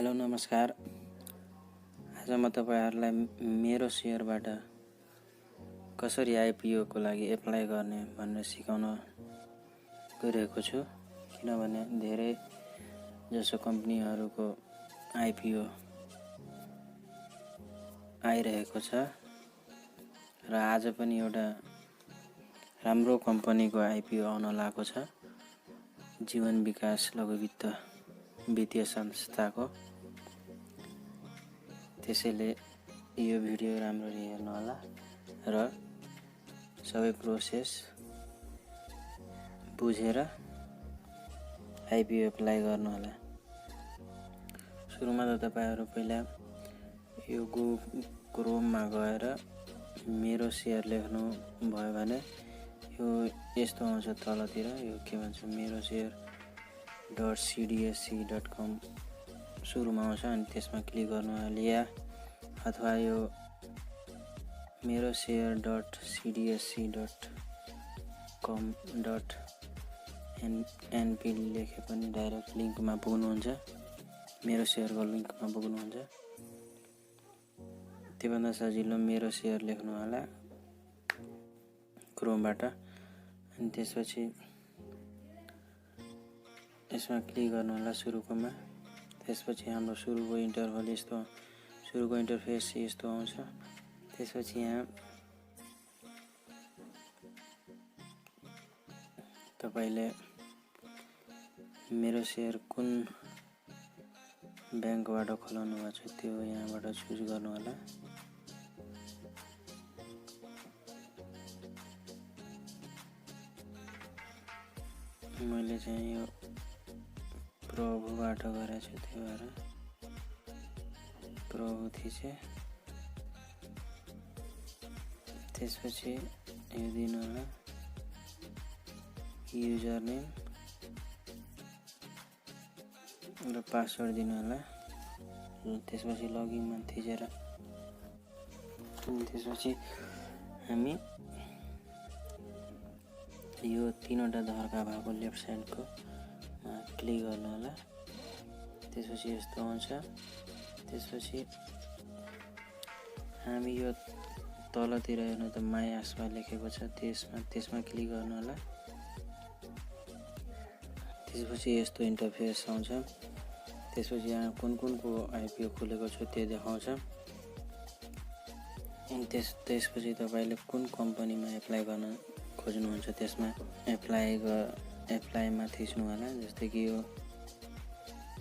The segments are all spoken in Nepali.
हेलो नमस्कार। आज म तपाईहरुलाई मेरो शेयरबाट कसरी आईपीओ को लागि एप्लाई गर्ने भनेर सिकाउन गइरहेको छु। किनभने धेरै जसो कम्पनीहरुको आईपीओ आइरहेको छ र आज पनि एउटा राम्रो कम्पनीको आईपीओ आउन लागेको छ। जीवन विकास लघु वित्त वित्तीय संस्थाको। त्यसैले यो भिडियो राम्ररी हेर्नु होला र सबै प्रोसेस बुझेर आईपीओ एप्लाई गर्नु होला। सुरुमा त तपाईहरु पहिला यो क्रोममा गएर मेरो शेयर लेख्नु भयो भने यो यस्तो आउँछ तलतिर। यो के भन्छ मेरो शेयर.cdsc.com सुरुमा आउँछ अनि त्यसमा क्लिक गर्नु होला या अथवा यो मेरो शेयर.cdsc.com.np लेखे पनि डाइरेक्ट लिंकमा पुग्नुहुन्छ। मेरो शेयरको लिंकमा पुग्नुहुन्छ। त्योभन्दा सजिलो मेरो शेयर लेख्नु होला क्रोमबाट अनि त्यसपछि यसमा क्लिक गर्नु होला सुरुकोमा। त्यसपछि हाम्रो सुरुको इन्टरफेस यस्तो आउँछ। त्यसपछि यहाँ तपाईले मेरो शेयर कुन बैंकबाट खोलाउनु भएको छ त्यो यहाँबाट चुज गर्नु होला। मैले चाहिँ यो प्रभुबाट गरेको छु, त्यो भएर प्रभु थिचे। त्यसपछि यो दिनु होला युजर नेम र पासवर्ड दिनु होला। त्यसपछि लगइनमा थिचेर त्यसपछि हामी यो तीनवटा धर्का भएको लेफ्ट साइडको क्लिक गर्नु होला। त्यसपछि यस्तो आउँछ। त्यसपछि हामी यो तलतिर हेर्नु त माई आस्पा लेखेको छ, त्यसमा क्लिक गर्नु होला। त्यसपछि यस्तो इन्टरफेस आउँछ। त्यसपछि यहाँ कुनको आईपीओ खुलेको छ त्यो देखाउँछ। अनि त्यसपछि तपाईले कुन कम्पनीमा एप्लाई गर्न खोज्नुहुन्छ त्यसमा एप्लाईमा थिच्नु होला। जस्तै कि यो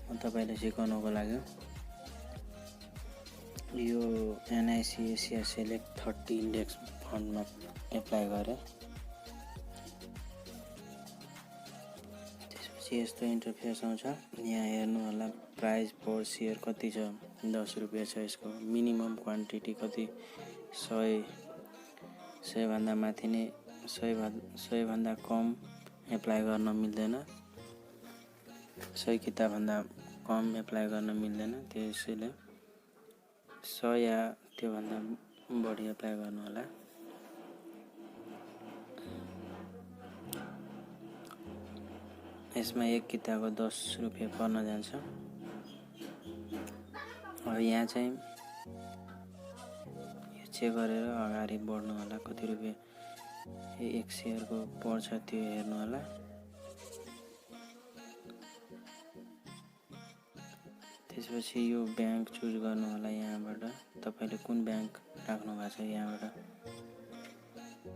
म तपाईलाई सिकाउनको लागि यो एनआईसी एसिया सेलेक्ट 30 इन्डेक्स फन्डमा एप्लाई गरे। त्यसपछि यस्तो इन्टरफेस आउँछ। यहाँ हेर्नु होला प्राइस पर शेयर कति छ, 10 रुपैयाँ छ। यसको मिनिमम क्वान्टिटी कति 100 भन्दा माथि नै 100 भन्दा कम एप्लाई गर्न मिल्दैन। 100 किताब भन्दा कम एप्लाई गर्न मिल्दैन। त्यसैले 100 या त्यो भन्दा बढी एप्लाई गर्नु होला। यसमा एक किताबको 10 रुपैयाँ पर्न जान्छ। अब यहाँ चाहिँ यो चेक गरेर अगाडि बढ्नु होला। कति रुपैयाँ एक शेयरको पर्छ त्यो हेर्नु होला। त्यसपछि यो बैंक चुज गर्नु होला। यहाँबाट तपाईले कुन बैंक राख्नु भएको छ यहाँबाट।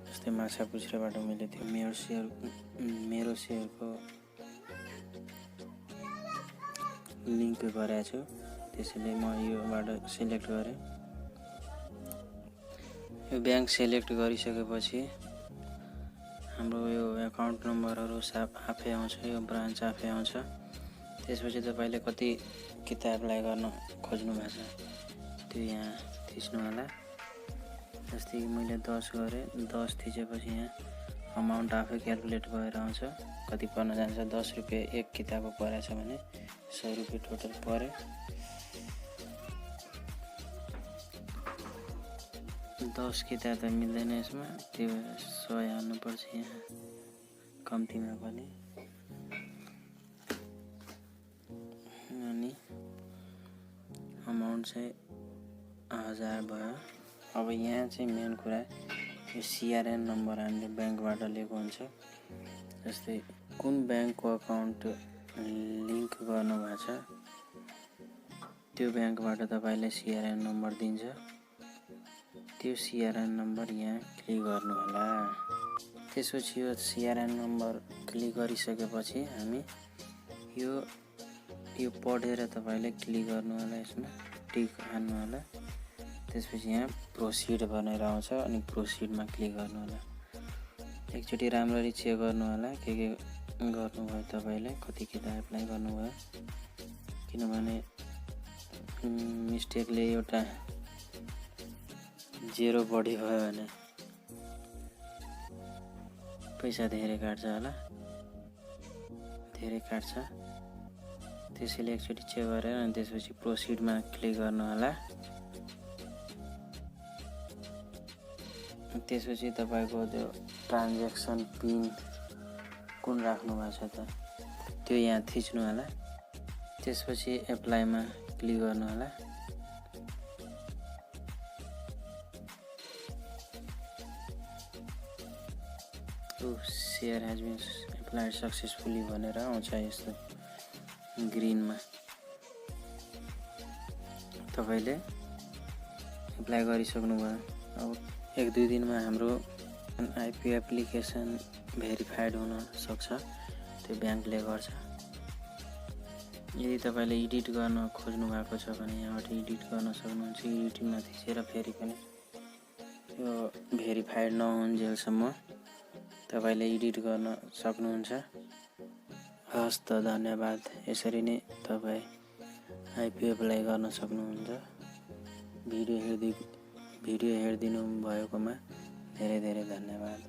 जस्तै माछापुच्छ्रेबाट मैले त्यो मेरो शेयरको लिंक गरेको छु। त्यसैले म योबाट सिलेक्ट गरे। यो बैंक सिलेक्ट गरिसकेपछि हाम्रो यो अकाउन्ट नम्बरहरु आफै आउँछ। यो ब्रान्च आफै आउँछ। त्यसपछि तपाईले कति किताबलाई गर्न खोज्नु भएको छ त्यो यहाँ थिच्नु होला। जस्तै मैले 10 गरे। 10 थिचेपछि यहाँ अमाउन्ट आफै क्याल्कुलेट भएर आउँछ कति पर्न जान्छ। 10 रुपैयाँ एक किताबको परेछ भने 100 रुपैयाँ टोटल पर्यो। 10 किताब त मिल्दैन यसमा, त्यो 100 हाल्नु पर्छ यहाँ कम्तीमा पनि। अनि अमाउन्ट चाहिँ 1000 भयो। अब यहाँ चाहिँ मेन कुरा यो सिआरएन नम्बर हामीले ब्याङ्कबाट लिएको हुन्छ। जस्तै कुन ब्याङ्कको अकाउन्ट लिङ्क गर्नुभएको छ त्यो ब्याङ्कबाट तपाईँले सिआरएन नम्बर दिन्छ। त्यो सिआरएन नम्बर यहाँ क्लिक गर्नु होला। त्यसपछि यो सिआरएन नम्बर क्लिक गरिसकेपछि हामी यो पढेर तपाईँले क्लिक गर्नु होला, यसमा टिक हान्नु होला। त्यसपछि यहाँ प्रोसिड भनेर आउँछ अनि प्रोसिडमा क्लिक गर्नु होला। एकचोटि राम्ररी चेक गर्नु होला के गर्नुभयो, तपाईँले कति किताब एप्लाई गर्नुभयो, किनभने मिस्टेकले एउटा 0 बढी भयो भने पैसा धेरै काट्छ होला, धेरै काट्छ। त्यसैले एकचोटि चेक गरेर अनि त्यसपछि प्रोसिडमा क्लिक गर्नु होला। त्यसपछि तपाईँको त्यो ट्रान्ज्याक्सन पिन कुन राख्नु भएको छ त त्यो यहाँ थिच्नु होला। त्यसपछि एप्लाईमा क्लिक गर्नु होला। सेयर हेज बिन एप्लाइड सक्सेसफुली भनेर आउँछ यस्तो ग्रिनमा। तपाईँले एप्लाई गरिसक्नु भयो। अब 1-2 दिनमा हाम्रो आइपी एप्लिकेसन भेरिफाइड हुन सक्छ, त्यो ब्याङ्कले गर्छ। यदि तपाईँले एडिट गर्न खोज्नु भएको छ भने यहाँबाट एडिट गर्न सक्नुहुन्छ। एडिटिङमा थिचेर फेरि पनि यो भेरिफाइड नहुन्जेलसम्म तपाईँले एडिट गर्न सक्नुहुन्छ। हस् त, धन्यवाद। यसरी नै तपाईँ आइपी एप्लाई गर्न सक्नुहुन्छ। भिडियो हेरिदिनु भएकोमा धेरै धेरै धन्यवाद।